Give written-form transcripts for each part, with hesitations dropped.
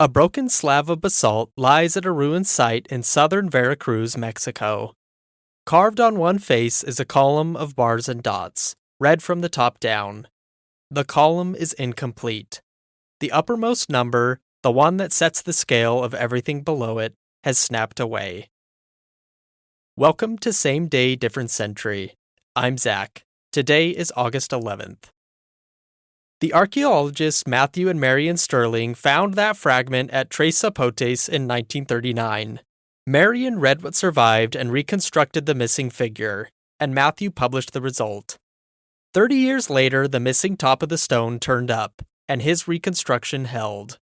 A broken slab of basalt lies at a ruined site in southern Veracruz, Mexico. Carved on one face is a column of bars and dots, read from the top down. The column is incomplete. The uppermost number, the one that sets the scale of everything below it, has snapped away. Welcome to Same Day, Different Century. I'm Zach. Today is August 11th. The archaeologists Matthew and Marion Sterling found that fragment at Tres Zapotes in 1939. Marion read what survived and reconstructed the missing figure, and Matthew published the result. 30 years later, the missing top of the stone turned up, and his reconstruction held.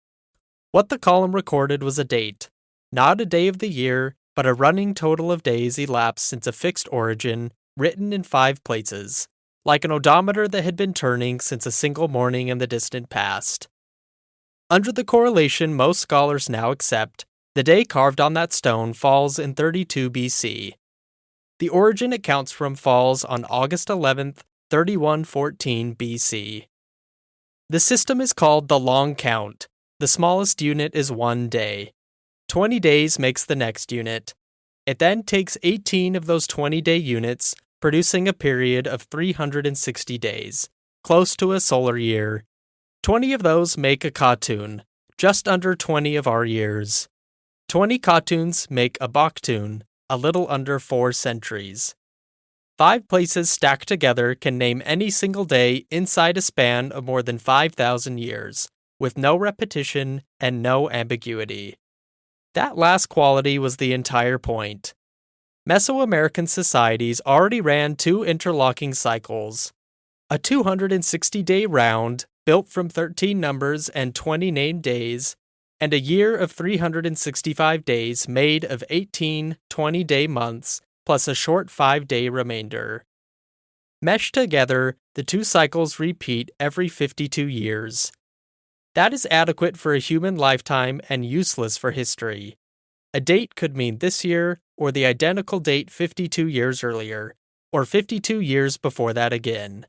What the column recorded was a date, not a day of the year, but a running total of days elapsed since a fixed origin, written in 5 places, like an odometer that had been turning since a single morning in the distant past. Under the correlation most scholars now accept, the day carved on that stone falls in 32 BC. The origin it counts from falls on August 11th, 3114 BC. The system is called the long count. The smallest unit is 1 day. 20 days makes the next unit. It then takes 18 of those 20-day units, producing a period of 360 days, close to a solar year. 20 of those make a katun, just under 20 of our years. 20 katuns make a baktun, a little under 4 centuries. 5 places stacked together can name any single day inside a span of more than 5,000 years, with no repetition and no ambiguity. That last quality was the entire point. Mesoamerican societies already ran 2 interlocking cycles. A 260-day round, built from 13 numbers and 20 named days, and a year of 365 days made of 18 20-day months, plus a short 5-day remainder. Meshed together, the 2 cycles repeat every 52 years. That is adequate for a human lifetime and useless for history. A date could mean this year, or the identical date 52 years earlier, or 52 years before that again.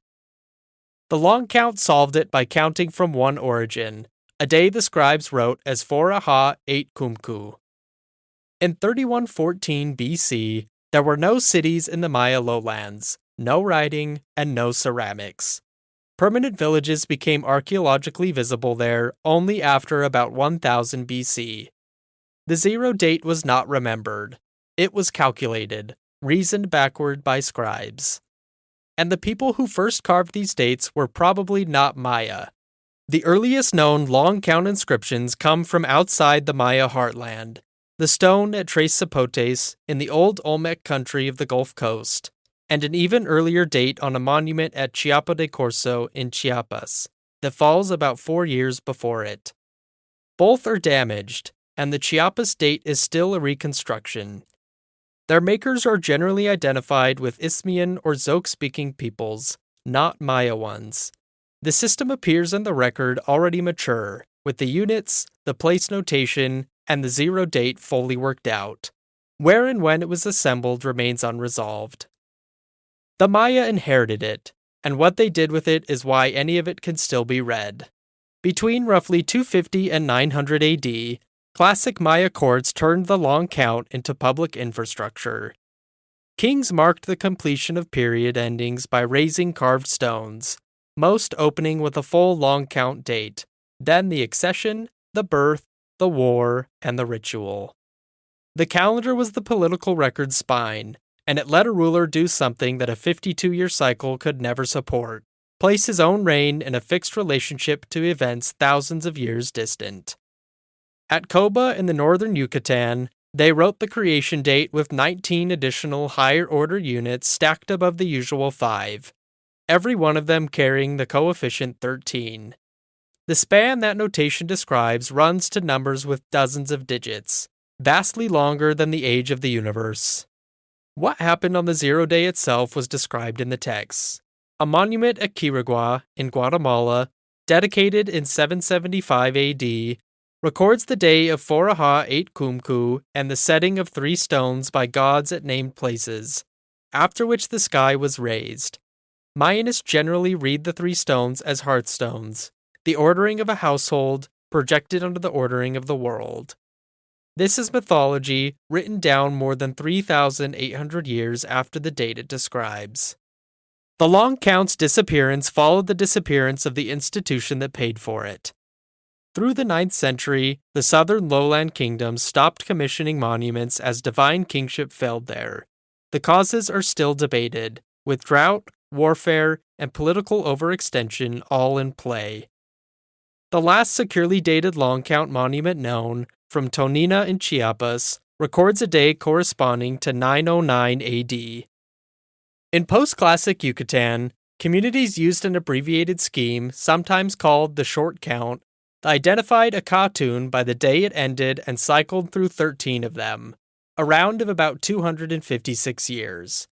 The long count solved it by counting from one origin, a day the scribes wrote as 4 8 Kumku. In 3114 BC, there were no cities in the Maya lowlands, no writing, and no ceramics. Permanent villages became archaeologically visible there only after about 1000 BC. The 0 date was not remembered. It was calculated, reasoned backward by scribes. And the people who first carved these dates were probably not Maya. The earliest known long count inscriptions come from outside the Maya heartland, the stone at Tres Zapotes in the old Olmec country of the Gulf Coast, and an even earlier date on a monument at Chiapa de Corzo in Chiapas that falls about 4 years before it. Both are damaged, and the Chiapas date is still a reconstruction. Their makers are generally identified with Isthmian or Zoque-speaking peoples, not Maya ones. The system appears in the record already mature, with the units, the place notation, and the 0 date fully worked out. Where and when it was assembled remains unresolved. The Maya inherited it, and what they did with it is why any of it can still be read. Between roughly 250 and 900 AD, classic Maya courts turned the long count into public infrastructure. Kings marked the completion of period endings by raising carved stones, most opening with a full long count date, then the accession, the birth, the war, and the ritual. The calendar was the political record's spine, and it let a ruler do something that a 52-year cycle could never support: place his own reign in a fixed relationship to events thousands of years distant. At Coba in the northern Yucatan, they wrote the creation date with 19 additional higher-order units stacked above the usual 5, every one of them carrying the coefficient 13. The span that notation describes runs to numbers with dozens of digits, vastly longer than the age of the universe. What happened on the 0 day itself was described in the texts. A monument at Quirigua, in Guatemala, dedicated in 775 AD, records the day of 4 8 Kumku and the setting of 3 stones by gods at named places, after which the sky was raised. Mayanists generally read the 3 stones as hearthstones, the ordering of a household, projected under the ordering of the world. This is mythology written down more than 3,800 years after the date it describes. The long count's disappearance followed the disappearance of the institution that paid for it. Through the 9th century, the southern lowland kingdoms stopped commissioning monuments as divine kingship failed there. The causes are still debated, with drought, warfare, and political overextension all in play. The last securely dated long count monument known, from Tonina in Chiapas, records a day corresponding to 909 AD. In post-classic Yucatan, communities used an abbreviated scheme, sometimes called the short count, that identified a katun by the day it ended and cycled through 13 of them, a round of about 256 years.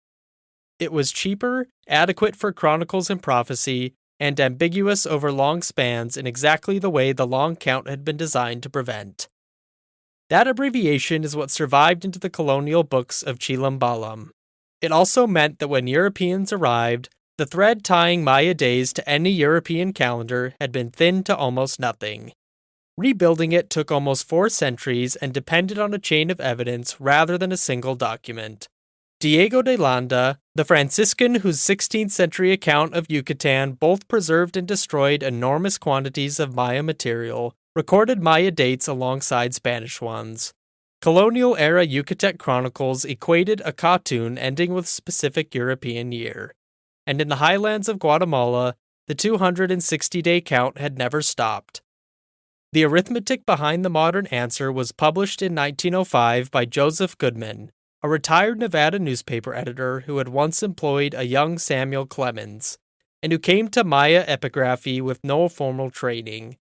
It was cheaper, adequate for chronicles and prophecy, and ambiguous over long spans in exactly the way the long count had been designed to prevent. That abbreviation is what survived into the colonial books of Chilam Balam. It also meant that when Europeans arrived, the thread tying Maya days to any European calendar had been thinned to almost nothing. Rebuilding it took almost 4 centuries and depended on a chain of evidence rather than a single document. Diego de Landa, the Franciscan whose 16th century account of Yucatan both preserved and destroyed enormous quantities of Maya material, recorded Maya dates alongside Spanish ones. Colonial-era Yucatec chronicles equated a katun ending with a specific European year. And in the highlands of Guatemala, the 260-day count had never stopped. The arithmetic behind the modern answer was published in 1905 by Joseph Goodman, a retired Nevada newspaper editor who had once employed a young Samuel Clemens, and who came to Maya epigraphy with no formal training.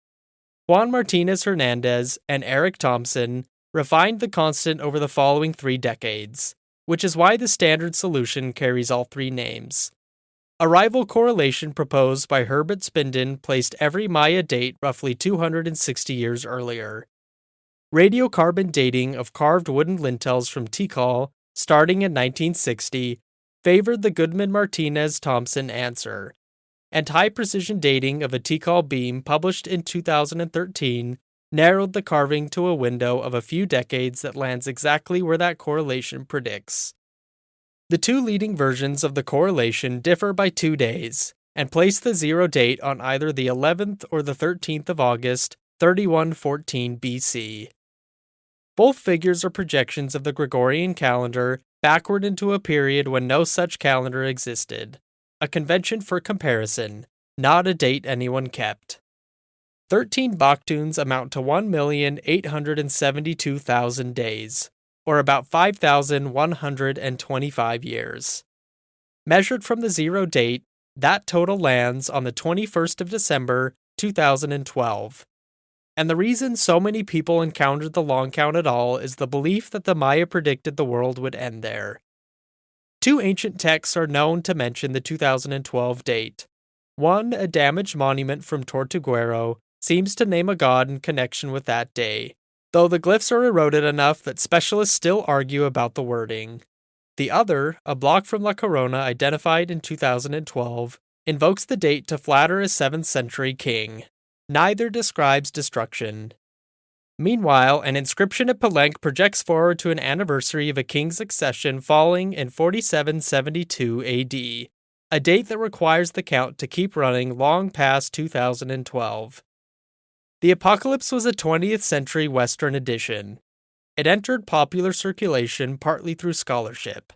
Juan Martinez Hernandez and Eric Thompson refined the constant over the following 3 decades, which is why the standard solution carries all 3 names. A rival correlation proposed by Herbert Spinden placed every Maya date roughly 260 years earlier. Radiocarbon dating of carved wooden lintels from Tikal, starting in 1960, favored the Goodman-Martinez-Thompson answer, and high-precision dating of a Tikal beam published in 2013 narrowed the carving to a window of a few decades that lands exactly where that correlation predicts. The 2 leading versions of the correlation differ by 2 days, and place the 0 date on either the 11th or the 13th of August, 3114 BC. Both figures are projections of the Gregorian calendar backward into a period when no such calendar existed, a convention for comparison, not a date anyone kept. 13 Baktuns amount to 1,872,000 days, or about 5,125 years. Measured from the 0 date, that total lands on the 21st of December, 2012. And the reason so many people encountered the long count at all is the belief that the Maya predicted the world would end there. 2 ancient texts are known to mention the 2012 date. One, a damaged monument from Tortuguero, seems to name a god in connection with that day, though the glyphs are eroded enough that specialists still argue about the wording. The other, a block from La Corona identified in 2012, invokes the date to flatter a 7th century king. Neither describes destruction. Meanwhile, an inscription at Palenque projects forward to an anniversary of a king's accession falling in 4772 AD, a date that requires the count to keep running long past 2012. The Apocalypse was a 20th century Western edition. It entered popular circulation partly through scholarship.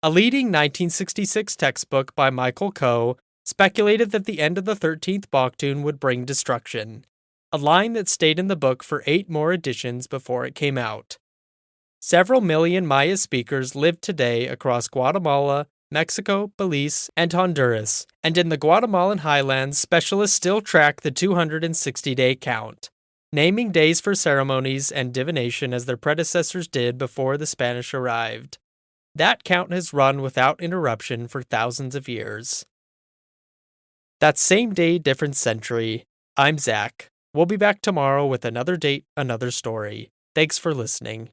A leading 1966 textbook by Michael Coe speculated that the end of the 13th Baktun would bring destruction, a line that stayed in the book for 8 more editions before it came out. Several million Maya speakers live today across Guatemala, Mexico, Belize, and Honduras, and in the Guatemalan highlands, specialists still track the 260-day count, naming days for ceremonies and divination as their predecessors did before the Spanish arrived. That count has run without interruption for thousands of years. That's same day, different century. I'm Zach. We'll be back tomorrow with another date, another story. Thanks for listening.